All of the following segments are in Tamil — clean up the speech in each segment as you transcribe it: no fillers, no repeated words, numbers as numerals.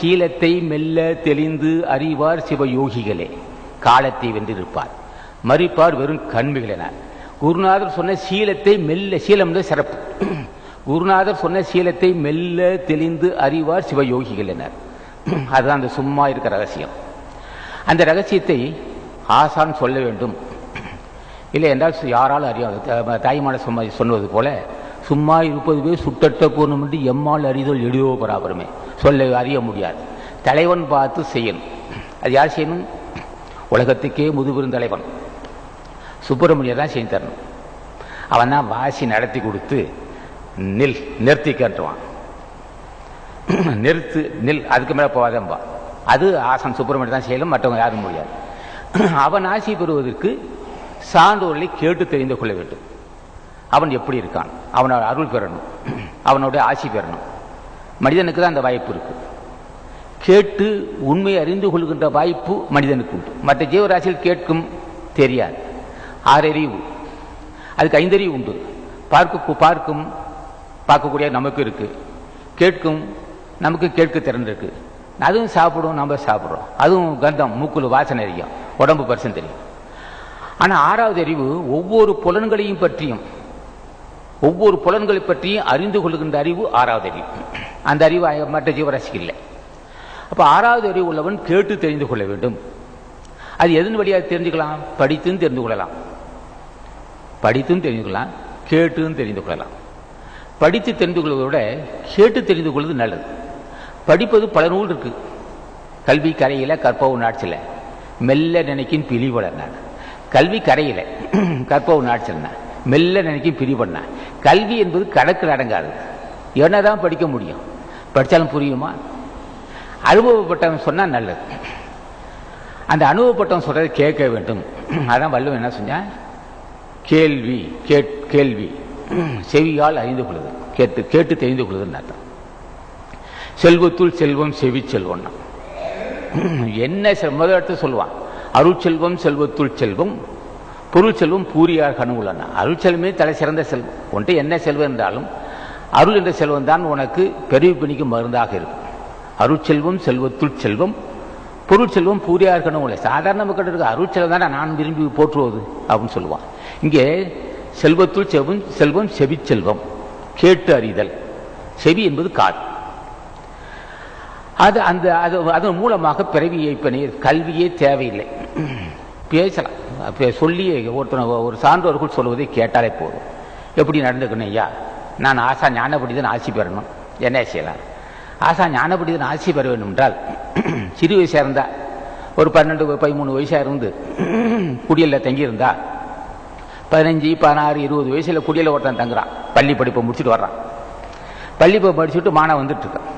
சீலத்தை மெல்ல தெளிந்து அறிவார் சிவயோகிகளே காலத்தை வென்றிருப்பார் மறிப்பார் வெறும் கண்மிகளெனார். குருநாதர் சொன்ன சீலத்தை மெல்ல, சீலம் சிறப்பு, குருநாதர் சொன்ன சீலத்தை மெல்ல தெளிந்து அறிவார் சிவயோகிகள் எனார். அதுதான் அந்த சும்மா இருக்க ரகசியம். அந்த ரகசியத்தை ஆசான் சொல்ல வேண்டும், இல்லை என்றால் யாராலும் அறியாது. தாய்மான சும்மா சொன்னது போல சும்மா இருப்பதுவே சுட்டட்ட பூர்ணம் என்று எம்மால் அறிதல் எளிதோ பராபரமே, சொல்ல அறிய முடியாது. தலைவன் பார்த்து செய்யணும். அது யார் செய்யணும்? உலகத்துக்கே முதுபெரும் தலைவன் சுப்பிரமணியர் தான் செஞ்சு தரணும். அவன் தான் வாசி நடத்தி கொடுத்து நிறுத்தி கட்டுவான். நிறுத்து நில், அதுக்கு மேலே போவாதம்பா. அது ஆசான் சுப்பிரமணியர் தான் செய்யலும், மற்றவங்க யாரும் முடியாது. அவன் ஆசி பெறுவதற்கு சான்றோர்களை கேட்டு தெரிந்து கொள்ள வேண்டும். அவன் எப்படி இருக்கான், அவனோட அருள் பெறணும், அவனுடைய ஆசி பெறணும். மனிதனுக்கு தான் அந்த வாய்ப்பு இருக்கு. கேட்டு உண்மையை அறிந்து கொள்கின்ற வாய்ப்பு மனிதனுக்கு உண்டு. மற்ற ஜீவராசியில் கேட்கும் தெரியாது. ஆறறிவு, அதுக்கு ஐந்தறிவு உண்டு. பார்க்கும் பார்க்கக்கூடிய நமக்கு இருக்கு, கேட்கும் நமக்கு கேட்க திறன் இருக்கு. அதுவும் சாப்பிடும், நம்ம சாப்பிட்றோம். அதுவும் கந்தம், மூக்குள் வாசனை அறியும், உடம்பு பரிசம் தெரியும். ஆனால் ஆறாவது அறிவு ஒவ்வொரு புலன்களையும் பற்றியும், ஒவ்வொரு புலன்களை பற்றியும் அறிந்து கொள்கின்ற அறிவு ஆறாவது அறிவு. அந்த அறிவு மற்ற ஜீவராசிக்கு இல்லை. அப்போ ஆறாவது அறிவு உள்ளவன் கேட்டு தெரிந்து கொள்ள வேண்டும். அது எதன் வழியாக தெரிஞ்சுக்கலாம்? படித்தும் தெரிந்து கொள்ளலாம், படித்தும் தெரிந்து கொள்ளலாம், கேட்டும் தெரிந்து கொள்ளலாம். படித்து தெரிந்து கொள்வதை விட கேட்டு தெரிந்து கொள்வது நல்லது. படிப்பது பல நூல் இருக்கு. கல்வி கரையில கற்பவும் நாட்சில மெல்ல நினைக்கும் பிரிவன. கல்வி கரையில கற்பவும் நாட்சில மெல்ல நினைக்கும் பிரிவன. கல்வி என்பது கணக்கில் அடங்காது. என்னதான் படிக்க முடியும்? படித்தாலும் புரியுமா? அனுபவப்பட்டவன் சொன்னா நல்லது. அந்த அனுபவப்பட்டவன் சொல்றதை கேட்க வேண்டும். அதான் வள்ளுவன் என்ன சொன்னான்? கேள்வி கேள்வி செவியால் அறிந்து கொள்வது, கேட்டு தெரிந்து கொள்வதுன்னு அர்த்தம். செல்வத்துள் செல்வம் செவி செல்வம். என்ன முதல் இடத்துல சொல்லுவான்? அருட்செல்வம் செல்வத்துள் செல்வம், பொருள் செல்வம் பூரியார் கனவுலன்னா. அருட்செல்வமே தலை சிறந்த செல்வம். ஒன்றை என்ன செல்வம் என்றாலும் அருள் என்ற செல்வம் தான் உனக்கு பெரிய பிணிக்கு மருந்தாக இருக்கும். அருட்செல்வம் செல்வத்துள் செல்வம், பொருள் செல்வம் பூரியார் கனவுல. சாதாரண மக்கள் இருக்கு அருட்செல்வம் தான் நான் விரும்பி போற்றுவது அப்படின்னு சொல்லுவான். இங்கே செல்வத்துள் செல்வம் செவி செல்வம், கேட்டு அறிதல். செவி என்பது காது. அதன் மூலமாக பிறவியை கல்வியே தேவையில்லை, பேசலாம். சொல்லி ஒரு சான்றோர்கள் சொல்வதை கேட்டாலே போதும். எப்படி நடந்துக்கணும்? ஐயா, நான் ஆசா ஞானப்படிதான் ஆட்சி பெறணும், என்ன செய்யலாம்? ஆசா ஞானப்படிதான் ஆட்சி பெற வேண்டும் என்றால் சிறு வயசாக இருந்தா, ஒரு 12 13 வயசாக இருந்து குடியில் தங்கியிருந்தா, 15 16 20 வயசுல குடியில் ஒருத்தன் தங்குறான். பள்ளி படிப்பை முடிச்சுட்டு வர்றான். பள்ளி படிச்சுட்டு மாணவன் வந்துட்டு இருக்கான்.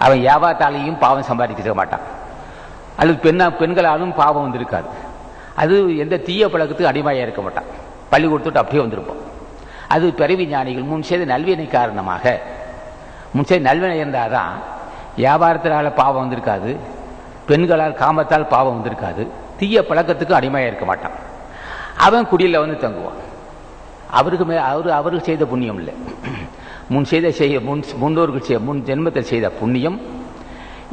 அவன் வியாபாரத்தாலையும் பாவம் சம்பாதிக்க மாட்டான், அல்லது பெண்களாலும் பாவம் வந்திருக்காது. அது எந்த தீய பழக்கத்துக்கு அடிமையாக இருக்க மாட்டான். பள்ளி கொடுத்துட்டு அப்படியே வந்திருப்போம். அது பிறவி ஞானிகள் முன் செய்த நல்வினை காரணமாக, முன் செய்த நல்வினை இருந்தால்தான் வியாபாரத்தினால பாவம் வந்திருக்காது, பெண்களால் காமத்தால் பாவம் வந்திருக்காது, தீய பழக்கத்துக்கு அடிமையாக இருக்க மாட்டான். அவன் குடியில் வந்து தங்குவான். அவருக்கு செய்த புண்ணியம் இல்லை, முன்னோர்கள் முன் ஜென்மத்தில் செய்த புண்ணியம்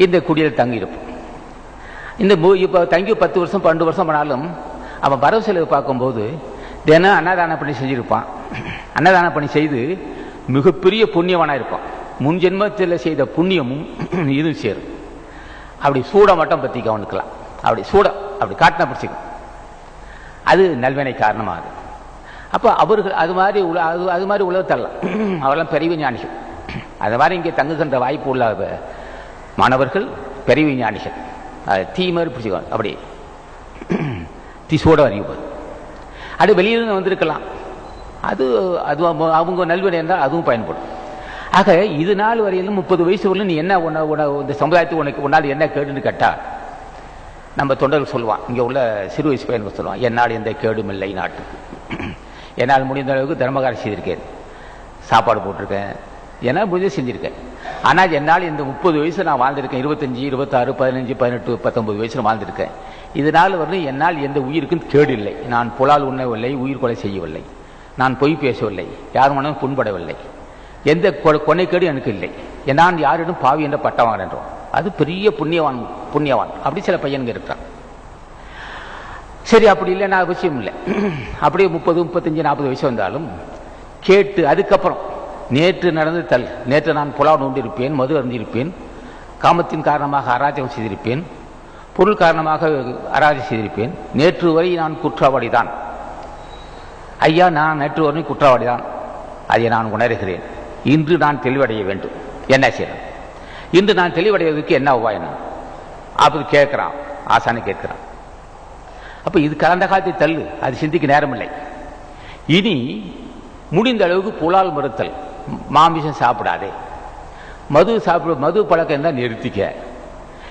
இந்த குடியில் தங்கியிருப்போம். இந்த இப்போ தங்கி 10 வருஷம் 12 வருஷம் பண்ணாலும் அவன் வரவு செலவு பார்க்கும்போது தினம் அன்னதான பணி செஞ்சிருப்பான். அன்னதான பணி செய்து மிகப்பெரிய புண்ணியவனாக இருப்பான். முன் ஜென்மத்தில் செய்த புண்ணியமும் இதுவும் சேரும். அப்படி சூட மட்டும் பற்றி கவனிக்கலாம். அப்படி சூட அப்படி காட்டினா பிடிச்சிக்கும். அது நல்வினை காரணமாகுது. அப்போ அவர்கள் அது மாதிரி உலகத்தரலாம். அவரெல்லாம் பெரிய ஞானிகள். அது மாதிரி இங்கே தங்குகின்ற வாய்ப்பு உள்ள மாணவர்கள் பெரிய ஞானிகள். தீ மாதிரி பிடிச்சிக்குவாங்க. அப்படி தீசோட அறிவுப்பார். அது வெளியிலிருந்து வந்திருக்கலாம். அது அவங்க நல்வினை இருந்தால் அதுவும் பயன்படும். ஆக இது நாள் வரையிலும் 30 வயசு வரலும் நீ என்ன இந்த சமுதாயத்துக்கு உனக்கு உன்னால் என்ன கேடுன்னு கேட்டா, நம்ம தொண்டர்கள் சொல்லுவான், இங்கே உள்ள சிறு வயசு பையன்கள் சொல்லுவான், என்னால் எந்த கேடும் இல்லை நாட்டுக்கு, என்னால் முடிந்த அளவுக்கு தர்மகாரம் செய்திருக்கேன், சாப்பாடு போட்டிருக்கேன், என்னால் முடிஞ்ச செஞ்சுருக்கேன். ஆனால் என்னால் இந்த 30 வயசு நான் வாழ்ந்திருக்கேன், 25 26 15 18 19 வயசுல வாழ்ந்திருக்கேன். இதனால் வரலும் என்னால் எந்த உயிருக்கும் கேடு இல்லை. நான் புலால் உண்ணவில்லை, உயிர் கொலை செய்யவில்லை, நான் பொய் பேசவில்லை, யார் மனமும் புண்படவில்லை, எந்த கொனைக்கேடு எனக்கு இல்லை. நான் யாரிடம் பாவி என்ற பட்டம் வாங்கின்றோம். அது பெரிய புண்ணியவான் அப்படி சில பையனுங்க இருக்கான். சரி, அப்படி இல்லைன்னா அவசியம் இல்லை. அப்படியே 30, 35, 40 வயசு வந்தாலும் கேட்டு அதுக்கப்புறம் நேற்று நடந்து நேற்று நான் புலாவ் நோண்டிருப்பேன், மது அருந்திருப்பேன், காமத்தின் காரணமாக அராஜகம் செய்திருப்பேன், பொருள் காரணமாக அராஜகம் செய்திருப்பேன், நேற்று வரை நான் குற்றவாளிதான் ஐயா, நான் நேற்று வரை குற்றவாளிதான், அதை நான் உணர்கிறேன். இன்று நான் தெளிவடைய வேண்டும், என்ன செய்யணும்? இன்று நான் தெளிவடைவதற்கு என்ன உபாயம்? அப்படி கேட்கிறான், ஆசானை கேட்கிறான். அப்ப இது கடந்த காலத்தை தள்ளு, அது சிந்திக்க நேரமில்லை. இனி முடிந்த அளவுக்கு புலால் மறுத்தல், மாமிசம் சாப்பிடாதே, மது பழக்கம் இருந்தால் நிறுத்திக்க.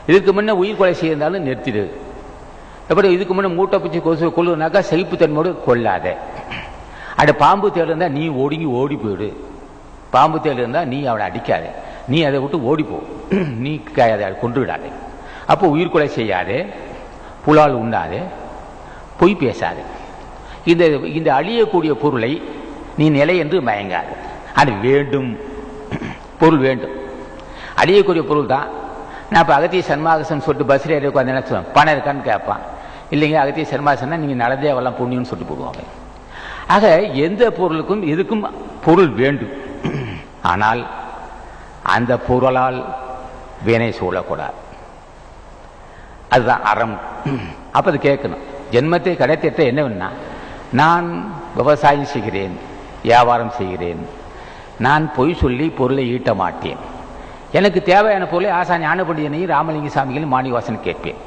இதுக்கு முன்ன உயிர் கொலை செய்யிருந்தாலும் நிறுத்திடு. எப்படி இதுக்கு முன்ன மூட்டை பிடிச்சி கொசு கொள்ளுனாக்கா சகிப்புத்தன்மையோடு கொள்ளாதே. அட பாம்பு தேடு இருந்தால் நீ ஓடி போயிடு. பாம்பு தேடு இருந்தால் நீ அவனை அடிக்காதே, நீ அதை விட்டு ஓடிப்போ, நீ அதை கொண்டு விடாதே. அப்போ உயிர் கொலை செய்யாதே, புலால் உண்ணாதே, பொய் பேசாதே. இந்த அழியக்கூடிய பொருளை நீ நிலை என்று மயங்காது. அது வேண்டும், பொருள் வேண்டும், அழியக்கூடிய பொருள் தான். நான் இப்போ அகத்திய சன்மாகசன் சொல்லிட்டு பஸ்ல ஏறி உட்காந்து என்ன சொல்லுவேன், பணம் இருக்கான்னு கேட்பான். இல்லைங்க, அகத்திய சன்மாகசன்னா நீங்கள் நடந்தே வரலாம் புண்ணியம்னு சொல்லிட்டு போடுவாங்க. ஆக எந்த பொருளுக்கும் எதுக்கும் பொருள் வேண்டும். ஆனால் அந்த பொருளால் வினை சூழக்கூடாது. அதுதான் அறம். அப்ப அது கேட்கணும். ஜென்மத்தை கடைத்திட்ட என்ன வேணா, நான் விவசாயம் செய்கிறேன், வியாபாரம் செய்கிறேன், நான் பொய் சொல்லி பொருளை ஈட்ட மாட்டேன், எனக்கு தேவையான பொருளை ஆசா ஞான பண்டிதனையும் ராமலிங்க சாமிகளையும் மாணிவாசன் கேட்பேன்,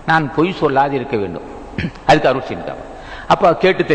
நான் பொய் சொல்லாது இருக்க வேண்டும், அதுக்கு அருள் செய்தார். அப்ப கேட்டு தெரிந்து